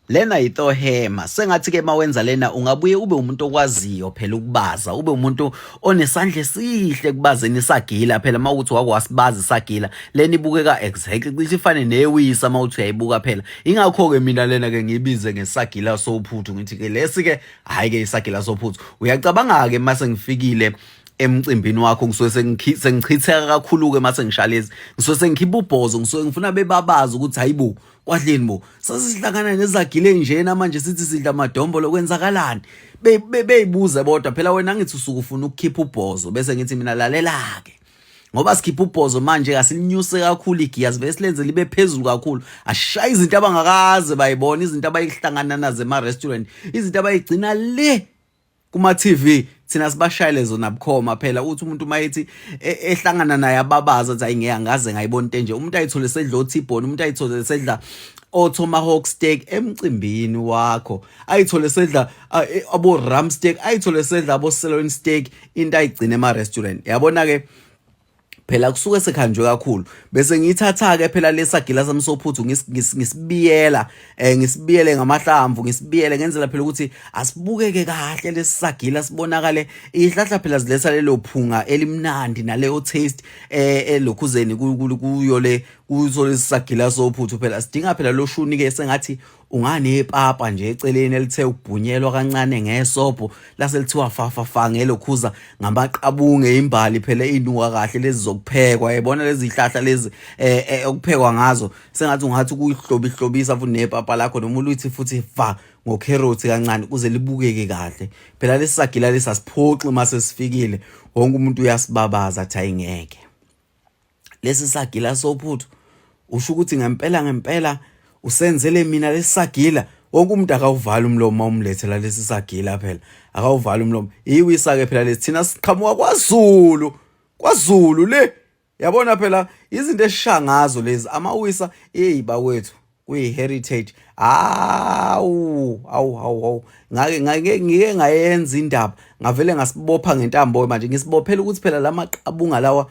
Lena itohema sengathi ke mawenza lena ungabuye ube umuntu okwaziyo phela ukubaza, ube umuntu onesandla esihle kubazeni isagila phela mawuthi wakwasibaza isagila lena ibukeka exactly cishe ifane newisa mawuthi uyayibuka phela. Ingakho ke mina lena ke ngibize ngesagila sophuthu ngithi ke lesi ke hayi ke isagila sophuthu. Uyacabanga ke mase ngifikile emcimbini wakho ngisuke sengichitheka kakhulu ke mase ngishalezi ngisuke sengikhipha ubhozo ngisuke ngifuna bebabaza ukuthi hayibo kwadleni bo sasihlangana nezagile njena manje sithi sidla amadombolo kwenzakalani beyibuze bodwa phela wena ngithi usuke ufuna ukukhipha ubhozo bese ngithi mina lalela ke ngoba sikhipha ubhozo manje asilinyuse kakhulu igiya sibe silenze libe phezulu kakhulu ashaya izinto abangakaze bayibona izinto abayihlangana nazo ema-restaurant izinto abayigcina le kuma-TV thina sibashayele zona bukhoma phela uthi umuntu mayithi ehlangana naye ababaza athi hayi ngeke angaze ngayibona into enje umuntu ayithole sedla othibhoni umuntu ayithole sedla o-tomahawk steak emcimbini wakho ayithole sedla abo-ram steak ayithole sedla abo-sirloin steak into ayigcina ema-restaurant yabona ke phela kusuke sekhanjwe kakhulu bese ngiyithatha ke phela lesagila sami sophuthu ngisibiyela ngisibiyele ngamahlamvu ngisibiyele ngenzela phela ukuthi asibukeke kahle lesagila sibonakale ihlahla phela ziletha lelo phunga elimnandi naleyo taste elokhuzeni kuyo le kuzo lesagila sophuthu phela sidinga phela loshuni ke sengathi unganepapa nje eceleni elithe ukubhunyelwa kancane ngesobho laselithiwa fafafa ngelokhuza ngamaqabunge imbali phela inuka kahle lezi zokuphekwa yabona lezi hlahla lezi okuphekwa ngazo sengathi ungathi kuyihlobihlobisa futhi nepapa lakho noma uluthi futhi fa ngokheroti kancane kuze libukeke kahle phela lesagila lesasiphoxi mase sifikile wonke umuntu uyasibabaza athi ayingeke lesi sagila sophuthu usho ukuthi ngempela usenzele mina lesagila wonke umuntu akawuvala umlomo umlethela lesi sagila phela akawuvala umlomo iwisa ke phela lesi thina siqhamuka kwaZulu le yabona phela izinto esishangazo lezi amawisa bawethu kuyi-heritage awu ngake ngayenza indaba ngavele ngasibopha ngentambo manje ngisibophela ukuthi phela lamaqabunga lawa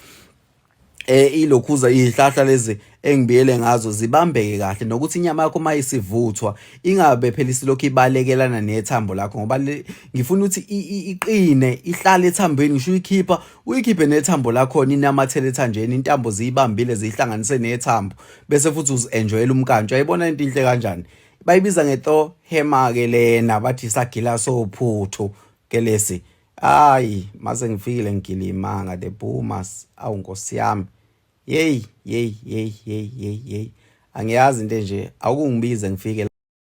ilokhuza ihlahla lezi engibiyele ngazo zibambeke kahle nokuthi inyama yakho mayisivuthwa ingabe phela isilokhu ibalekelana nethambo lakho ngoba ngifuna ukuthi iqine ihlale ethambeni ngisho uyikhiphe nethambo lakho inamathele ethanjeni intambo ziyibambile zihlanganise nethambo bese futhi uzi-enjoyela umkantsho ayibona into inhle kanjani bayibiza ngetohema ke lena bathi isagila sophuthu ke lesi hayi mase ngifikile ngilimanga the boomers awu nkosi yami yeyi angiyazi into nje akungibize ngifike